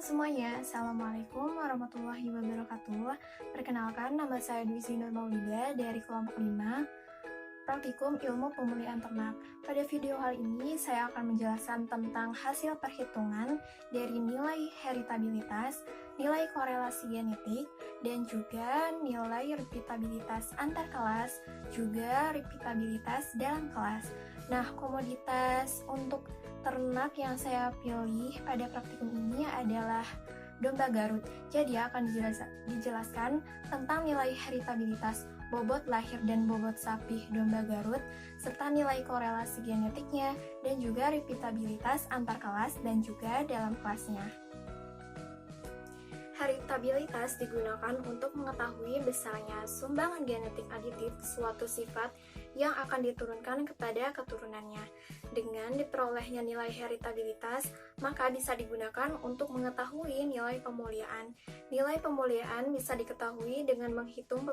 semuanya, Assalamualaikum warahmatullahi wabarakatuh. Perkenalkan, nama saya Dwi Sinur Maulida dari kelompok 5, Praktikum Ilmu Pemulihan Ternak. Pada video kali ini, saya akan menjelaskan tentang hasil perhitungan dari nilai heritabilitas, nilai korelasi genetik, dan juga nilai repeatabilitas antar kelas, juga repeatabilitas dalam kelas. Nah, komoditas untuk ternak yang saya pilih pada praktikum ini adalah domba Garut. Jadi akan dijelaskan tentang nilai heritabilitas bobot lahir dan bobot sapi domba Garut, serta nilai korelasi genetiknya, dan juga repeatabilitas antar kelas dan juga dalam kelasnya. Heritabilitas digunakan untuk mengetahui besarnya sumbangan genetik aditif suatu sifat yang akan diturunkan kepada keturunannya. Dengan diperolehnya nilai heritabilitas, maka bisa digunakan untuk mengetahui nilai pemuliaan. Nilai pemuliaan bisa diketahui dengan menghitung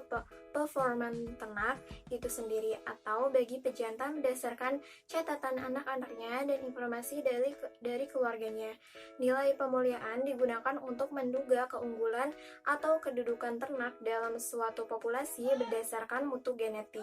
performa ternak itu sendiri atau bagi pejantan berdasarkan catatan anak-anaknya dan informasi dari keluarganya. Nilai pemuliaan digunakan untuk menduga keunggulan atau kedudukan ternak dalam suatu populasi berdasarkan mutu genetik.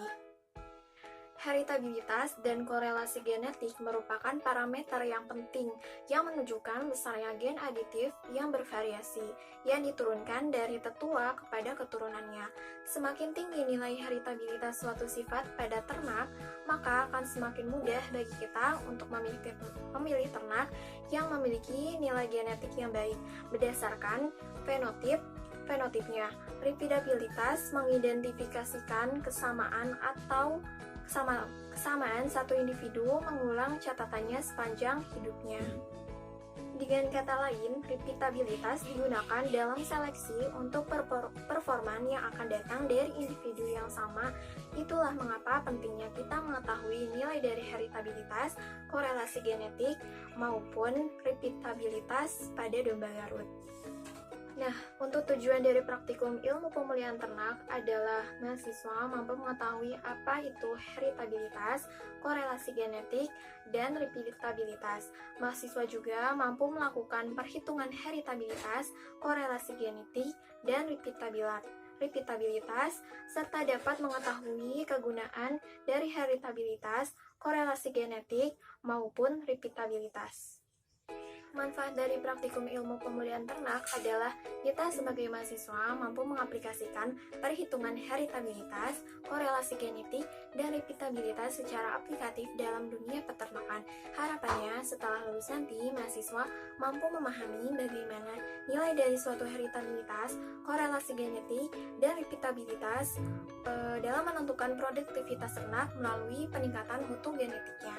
Heritabilitas dan korelasi genetik merupakan parameter yang penting yang menunjukkan besarnya gen aditif yang bervariasi yang diturunkan dari tetua kepada keturunannya. Semakin tinggi nilai heritabilitas suatu sifat pada ternak, maka akan semakin mudah bagi kita untuk memilih ternak yang memiliki nilai genetik yang baik berdasarkan fenotipnya. Repeatabilitas mengidentifikasikan kesamaan satu individu mengulang catatannya sepanjang hidupnya. Dengan kata lain, repeatabilitas digunakan dalam seleksi untuk performan yang akan datang dari individu yang sama. Itulah mengapa pentingnya kita mengetahui nilai dari heritabilitas, korelasi genetik, maupun repeatabilitas pada domba Garut. Nah, untuk tujuan dari praktikum ilmu pemulihan ternak adalah mahasiswa mampu mengetahui apa itu heritabilitas, korelasi genetik, dan repeatabilitas. Mahasiswa juga mampu melakukan perhitungan heritabilitas, korelasi genetik, dan repeatabilitas, serta dapat mengetahui kegunaan dari heritabilitas, korelasi genetik, maupun repeatabilitas. Manfaat dari praktikum ilmu pemulihan ternak adalah kita sebagai mahasiswa mampu mengaplikasikan perhitungan heritabilitas, korelasi genetik, dan repeatabilitas secara aplikatif dalam dunia peternakan. Harapannya setelah lulus nanti, mahasiswa mampu memahami bagaimana nilai dari suatu heritabilitas, korelasi genetik, dan repeatabilitas dalam menentukan produktivitas ternak melalui peningkatan mutu genetiknya.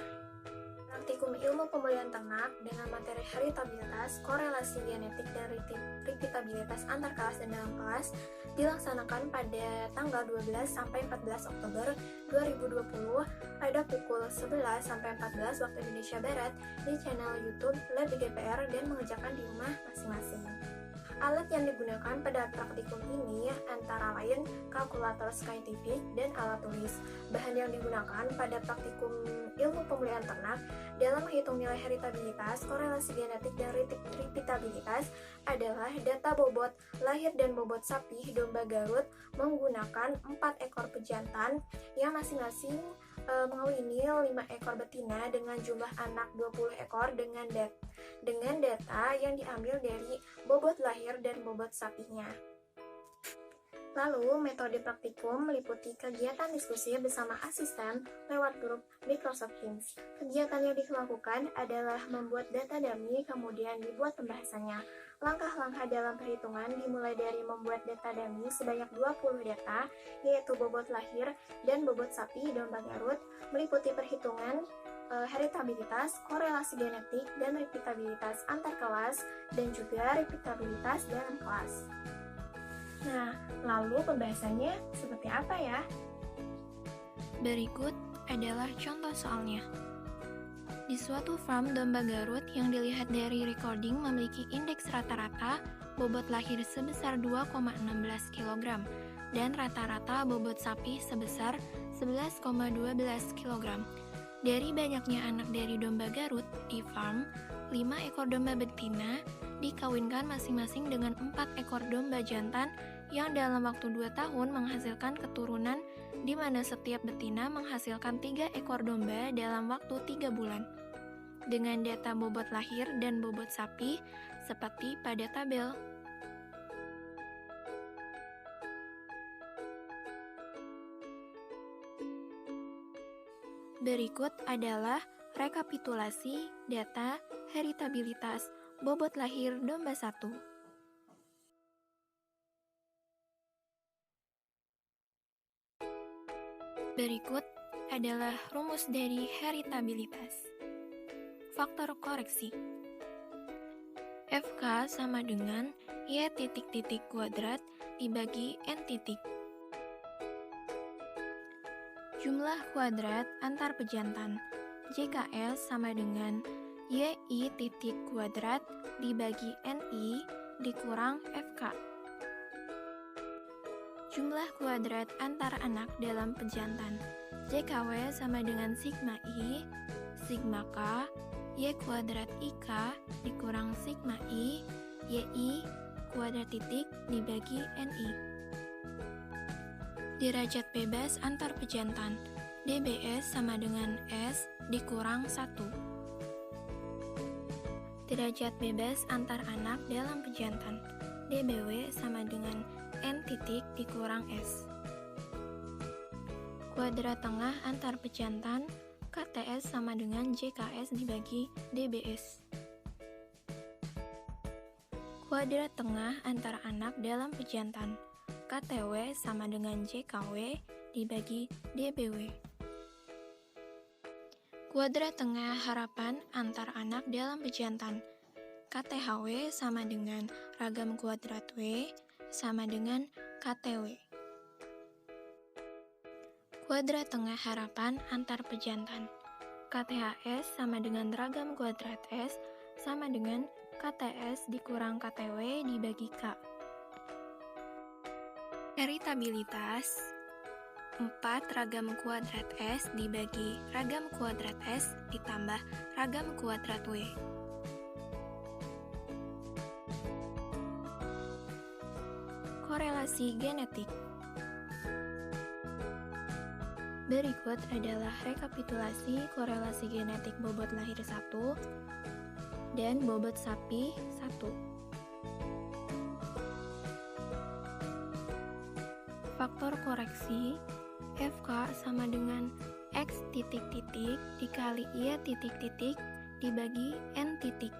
Praktikum ilmu pemulihan ternak dengan materi heritabilitas, korelasi genetik, dan repeatabilitas antar kelas dan dalam kelas dilaksanakan pada tanggal 12 sampai 14 Oktober 2020 pada pukul 11 sampai 14 waktu Indonesia Barat di channel YouTube Lab GPR dan mengerjakan di rumah masing-masing. Alat yang digunakan pada praktikum ini antara lain kalkulator scientific dan alat tulis. Bahan yang digunakan pada praktikum ilmu pemulihan ternak dalam menghitung nilai heritabilitas, korelasi genetik, dan repeatabilitas adalah data bobot lahir dan bobot sapi domba Garut menggunakan 4 ekor pejantan yang masing-masing mengawini 5 ekor betina dengan jumlah anak 20 ekor dengan data yang diambil dari bobot lahir dan bobot sapinya. Lalu, metode praktikum meliputi kegiatan diskusi bersama asisten lewat grup Microsoft Teams. Kegiatan yang dilakukan adalah membuat data dummy, kemudian dibuat pembahasannya. Langkah-langkah dalam perhitungan dimulai dari membuat data dummy sebanyak 20 data, yaitu bobot lahir dan bobot sapi domba Garut, meliputi perhitungan heritabilitas, korelasi genetik, dan repeatabilitas antar kelas, dan juga repeatabilitas dalam kelas. Nah, lalu pembahasannya seperti apa ya? Berikut adalah contoh soalnya. Di suatu farm domba Garut yang dilihat dari recording memiliki indeks rata-rata bobot lahir sebesar 2,16 kg dan rata-rata bobot sapi sebesar 11,12 kg. Dari banyaknya anak dari domba Garut di farm, 5 ekor domba betina dikawinkan masing-masing dengan 4 ekor domba jantan yang dalam waktu 2 tahun menghasilkan keturunan di mana setiap betina menghasilkan 3 ekor domba dalam waktu 3 bulan. Dengan data bobot lahir dan bobot sapi seperti pada tabel. Berikut adalah rekapitulasi data heritabilitas bobot lahir domba 1. Berikut adalah rumus dari heritabilitas. Faktor koreksi. FK sama dengan Y titik-titik kuadrat dibagi N titik. Jumlah kuadrat antar pejantan. JKS sama dengan YI titik kuadrat dibagi NI dikurang FK. Jumlah kuadrat antar anak dalam pejantan. JKW sama dengan sigma I, sigma K, Y kuadrat IK dikurang sigma I, YI kuadrat titik dibagi NI. Derajat bebas antar pejantan. DBS sama dengan S dikurang 1. Derajat bebas antar anak dalam pejantan. DBW sama dengan N titik dikurang S. Kuadrat tengah antar pejantan. KTS sama dengan JKS dibagi DBS. Kuadrat tengah antar anak dalam pejantan. KTW sama dengan JKW dibagi DBW. Kuadrat tengah harapan antar anak dalam pejantan. KTHW sama dengan ragam kuadrat W sama dengan KTW. Kuadrat tengah harapan antar pejantan. KTHS sama dengan ragam kuadrat S sama dengan KTS dikurang KTW dibagi K. Heritabilitas 4 ragam kuadrat S dibagi ragam kuadrat S ditambah ragam kuadrat W. Korelasi genetik. Berikut adalah rekapitulasi korelasi genetik bobot lahir 1 dan bobot sapi 1. Faktor koreksi FK sama dengan X titik-titik dikali Y titik-titik dibagi N titik.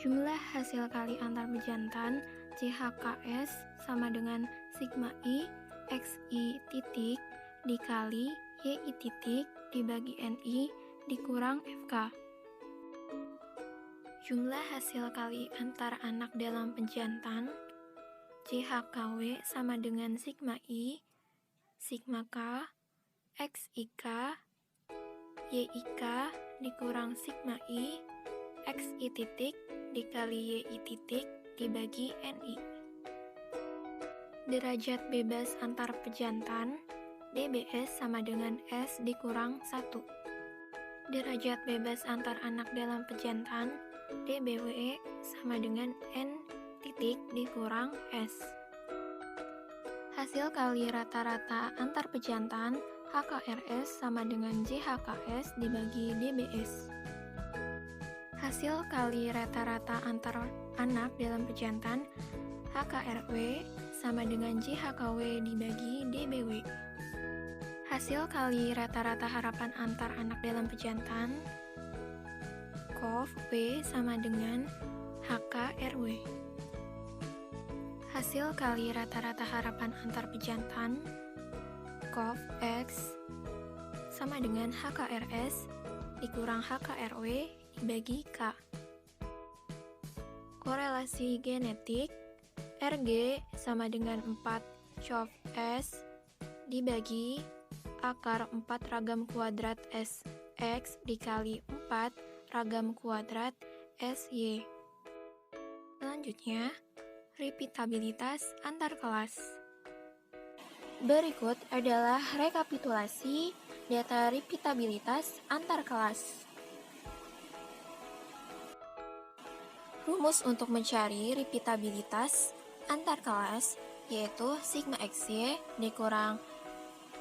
Jumlah hasil kali antar pejantan CHKS sama dengan sigma I XI titik dikali YI titik dibagi NI dikurang FK. Jumlah hasil kali antar anak dalam pejantan CHKW sama dengan sigma I sigma K XIK YIK dikurang sigma I XI titik dikali YI titik dibagi NI. Derajat bebas antar pejantan DBS sama dengan S dikurang 1. Derajat bebas antar anak dalam pejantan DBW sama dengan N titik dikurang S. Hasil kali rata-rata antar pejantan HKRS sama dengan JHKS dibagi DBS. Hasil kali rata-rata antar anak dalam pejantan HKRW sama dengan JHKW dibagi DBW. Hasil kali rata-rata harapan antar anak dalam pejantan KOV W sama dengan HKRW. Hasil kali rata-rata harapan antar pejantan KOV X sama dengan HKRS dikurang HKRW dibagi K. Korelasi genetik RG sama dengan 4 COV S dibagi akar 4 ragam kuadrat S X dikali 4 ragam kuadrat SY. Selanjutnya, repeatabilitas antar kelas. Berikut adalah rekapitulasi Data repeatabilitas antar kelas. Rumus untuk mencari repeatabilitas antar kelas yaitu sigma xy dikurang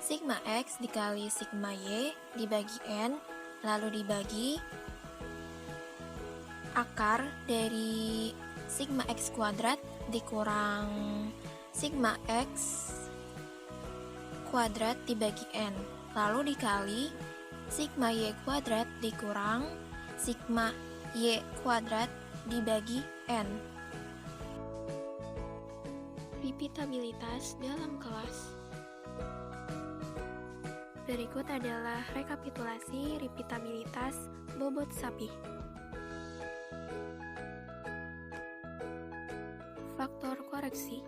sigma x dikali sigma y dibagi n, lalu dibagi akar dari sigma x kuadrat dikurang sigma x kuadrat dibagi n, lalu dikali sigma y kuadrat dikurang sigma y kuadrat dibagi n. Repeatabilitas dalam kelas. Berikut adalah rekapitulasi repeatabilitas bobot sapi. Faktor koreksi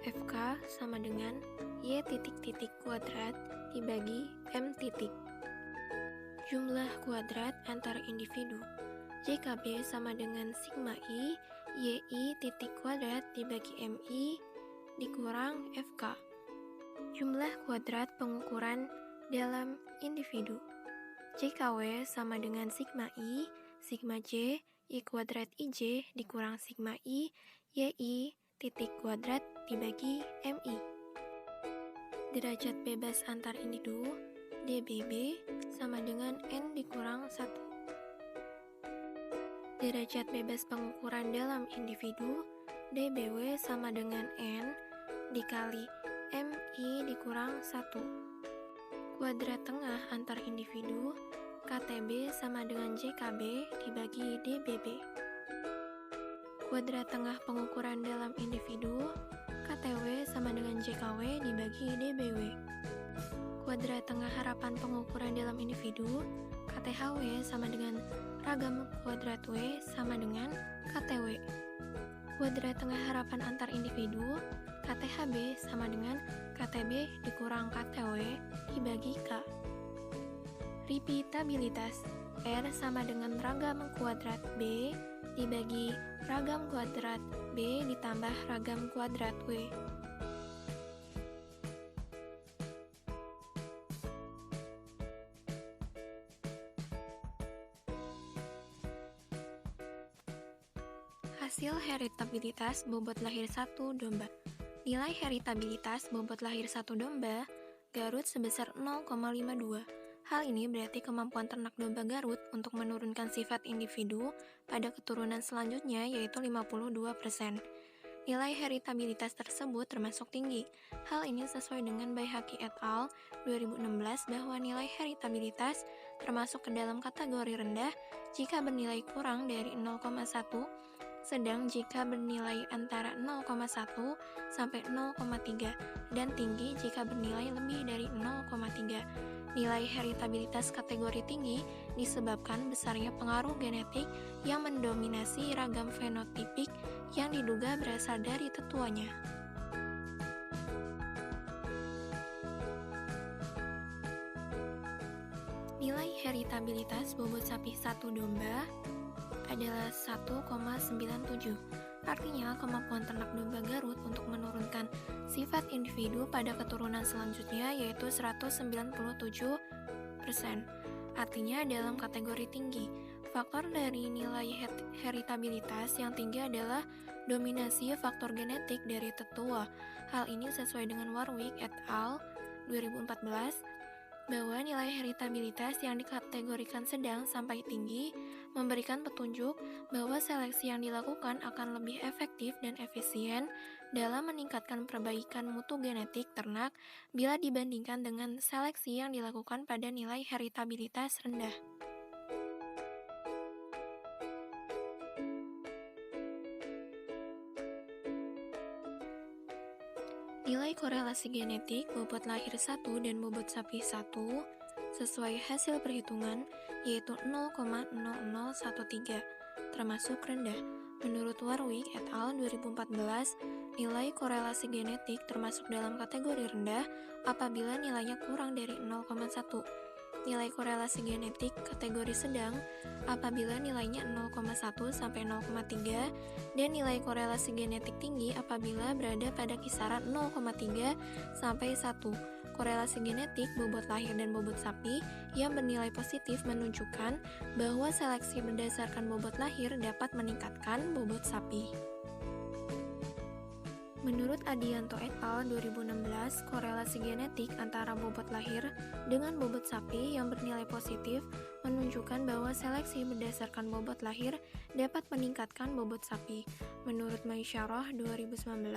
FK sama dengan Y titik-titik kuadrat dibagi M titik. Jumlah kuadrat antar individu JKB sama dengan sigma I YI titik kuadrat dibagi MI dikurang FK. Jumlah kuadrat pengukuran dalam individu JKW sama dengan sigma I sigma J I kuadrat IJ dikurang sigma I YI titik kuadrat dibagi MI. Derajat bebas antar individu DBB sama dengan N dikurang 1. Derajat bebas pengukuran dalam individu DBW sama dengan N dikali MI dikurang 1. Kuadrat tengah antar individu KTB sama dengan JKB dibagi DBB. Kuadrat tengah pengukuran dalam individu KTW sama dengan JKW dibagi DBW. Kuadrat tengah harapan pengukuran dalam individu KTHW sama dengan ragam kuadrat W sama dengan KTW. Kuadrat tengah harapan antar individu KTHB sama dengan KTB dikurang KTW dibagi K. Repeatabilitas R sama dengan ragam kuadrat B dibagi ragam kuadrat B ditambah ragam kuadrat W. Hasil heritabilitas bobot lahir 1 domba. Nilai heritabilitas bobot lahir 1 domba Garut sebesar 0,52. Hal ini berarti kemampuan ternak domba Garut untuk menurunkan sifat individu pada keturunan selanjutnya yaitu 52%. Nilai heritabilitas tersebut termasuk tinggi. Hal ini sesuai dengan Baihaqi et al. 2016 bahwa nilai heritabilitas termasuk ke dalam kategori rendah jika bernilai kurang dari 0,1, sedang jika bernilai antara 0,1 sampai 0,3 dan tinggi jika bernilai lebih dari 0,3. Nilai heritabilitas kategori tinggi disebabkan besarnya pengaruh genetik yang mendominasi ragam fenotipik yang diduga berasal dari tetuanya. Nilai heritabilitas bobot sapi 1 domba adalah 1,97. Artinya, kemampuan ternak domba Garut untuk menurunkan sifat individu pada keturunan selanjutnya yaitu 197%. Artinya dalam kategori tinggi. Faktor dari nilai heritabilitas yang tinggi adalah dominasi faktor genetik dari tetua. Hal ini sesuai dengan Warwick et al. 2014 bahwa nilai heritabilitas yang dikategorikan sedang sampai tinggi memberikan petunjuk bahwa seleksi yang dilakukan akan lebih efektif dan efisien dalam meningkatkan perbaikan mutu genetik ternak bila dibandingkan dengan seleksi yang dilakukan pada nilai heritabilitas rendah. Nilai korelasi genetik bobot lahir 1 dan bobot sapi 1 sesuai hasil perhitungan yaitu 0,0013, termasuk rendah. Menurut Warwick et al. 2014, nilai korelasi genetik termasuk dalam kategori rendah apabila nilainya kurang dari 0,1. Nilai korelasi genetik kategori sedang apabila nilainya 0,1 sampai 0,3 dan nilai korelasi genetik tinggi apabila berada pada kisaran 0,3 sampai 1. Korelasi genetik bobot lahir dan bobot sapi yang bernilai positif menunjukkan bahwa seleksi berdasarkan bobot lahir dapat meningkatkan bobot sapi. Menurut Adianto et al. 2016, korelasi genetik antara bobot lahir dengan bobot sapi yang bernilai positif menunjukkan bahwa seleksi berdasarkan bobot lahir dapat meningkatkan bobot sapi. Menurut Maisyarah 2019,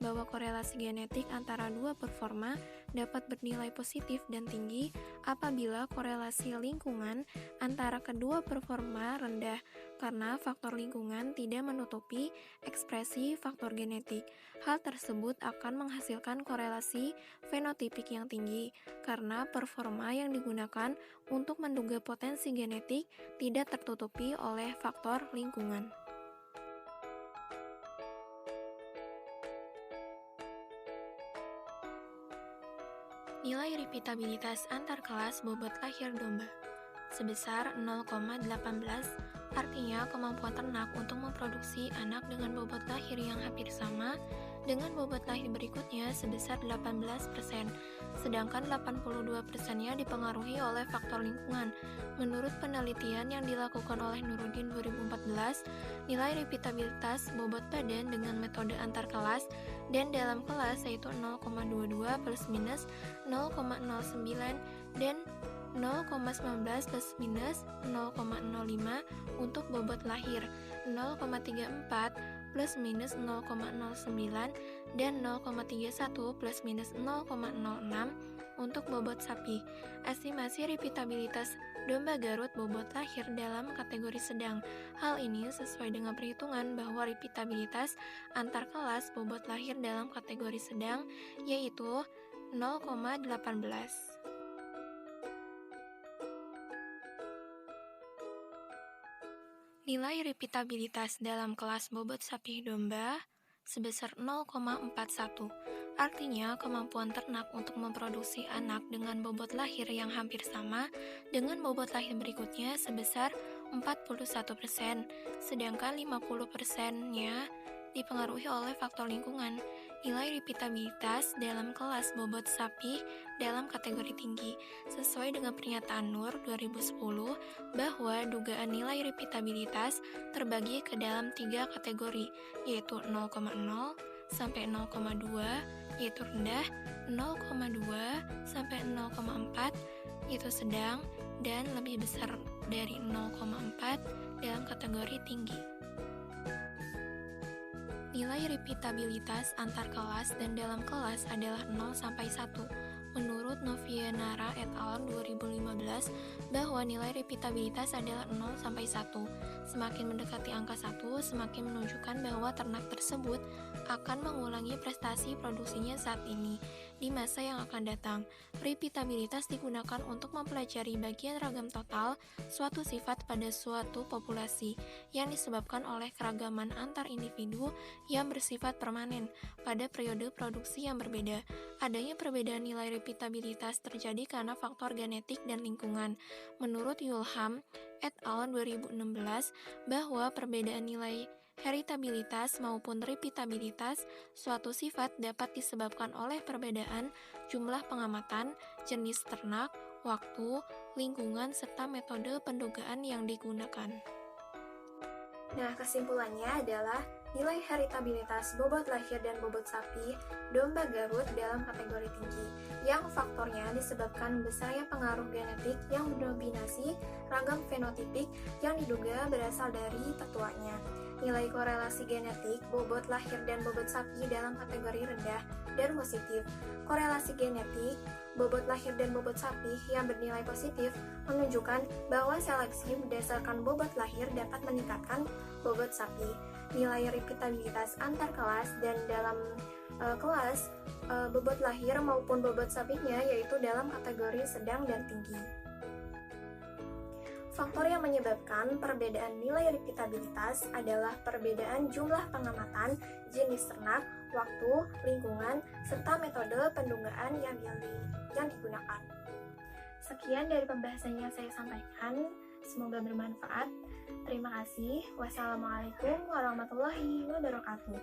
bahwa korelasi genetik antara dua performa dapat bernilai positif dan tinggi apabila korelasi lingkungan antara kedua performa rendah karena faktor lingkungan tidak menutupi ekspresi faktor genetik. Hal tersebut akan menghasilkan korelasi fenotipik yang tinggi karena performa yang digunakan untuk menduga potensi genetik tidak tertutupi oleh faktor lingkungan. Nilai repeatabilitas antar kelas bobot lahir domba sebesar 0,18, artinya kemampuan ternak untuk memproduksi anak dengan bobot lahir yang hampir sama dengan bobot lahir berikutnya sebesar 18%, sedangkan 82%-nya dipengaruhi oleh faktor lingkungan. Menurut penelitian yang dilakukan oleh Nuruddin 2014, nilai repeatabilitas bobot badan dengan metode antar kelas dan dalam kelas yaitu 0,22 plus minus 0,09 dan 0,19 plus minus 0,05 untuk bobot lahir, 0,34 plus minus 0,09 dan 0,31 plus minus 0,06 untuk bobot sapi. Estimasi repeatabilitas domba Garut bobot lahir dalam kategori sedang. Hal ini sesuai dengan perhitungan bahwa repeatabilitas antar kelas bobot lahir dalam kategori sedang yaitu 0,18. Nilai repeatabilitas dalam kelas bobot sapi domba sebesar 0,41. Artinya, kemampuan ternak untuk memproduksi anak dengan bobot lahir yang hampir sama dengan bobot lahir berikutnya sebesar 41%, sedangkan 50%-nya dipengaruhi oleh faktor lingkungan. Nilai repeatabilitas dalam kelas bobot sapi dalam kategori tinggi, sesuai dengan pernyataan Nur 2010 bahwa dugaan nilai repeatabilitas terbagi ke dalam 3 kategori, yaitu 0,0 sampai 0,2, yaitu rendah, 0,2 sampai 0,4, yaitu sedang, dan lebih besar dari 0,4 dalam kategori tinggi. Nilai repeatabilitas antar kelas dan dalam kelas adalah 0 sampai 1. Menurut Novianara et al. 2015, bahwa nilai repeatabilitas adalah 0 sampai 1. Semakin mendekati angka 1, semakin menunjukkan bahwa ternak tersebut akan mengulangi prestasi produksinya saat ini di masa yang akan datang. Repeatabilitas digunakan untuk mempelajari bagian ragam total suatu sifat pada suatu populasi yang disebabkan oleh keragaman antar individu yang bersifat permanen pada periode produksi yang berbeda. Adanya perbedaan nilai repeatabilitas terjadi karena faktor genetik dan lingkungan. Menurut Yulham et al. 2016, bahwa perbedaan nilai heritabilitas maupun repeatabilitas suatu sifat dapat disebabkan oleh perbedaan jumlah pengamatan, jenis ternak, waktu, lingkungan, serta metode pendugaan yang digunakan. Nah, kesimpulannya adalah nilai heritabilitas bobot lahir dan bobot sapi domba Garut dalam kategori tinggi, yang faktornya disebabkan besarnya pengaruh genetik yang mendominasi ragam fenotipik yang diduga berasal dari tetuanya. Nilai korelasi genetik bobot lahir dan bobot sapi dalam kategori rendah dan positif. Korelasi genetik bobot lahir dan bobot sapi yang bernilai positif menunjukkan bahwa seleksi berdasarkan bobot lahir dapat meningkatkan bobot sapi. Nilai repeatabilitas antar kelas dan dalam kelas bobot lahir maupun bobot sapinya yaitu dalam kategori sedang dan tinggi. Faktor yang menyebabkan perbedaan nilai repeatabilitas adalah perbedaan jumlah pengamatan, jenis ternak, waktu, lingkungan, serta metode pendugaan yang digunakan. Sekian dari pembahasan yang saya sampaikan, semoga bermanfaat. Terima kasih. Wassalamualaikum warahmatullahi wabarakatuh.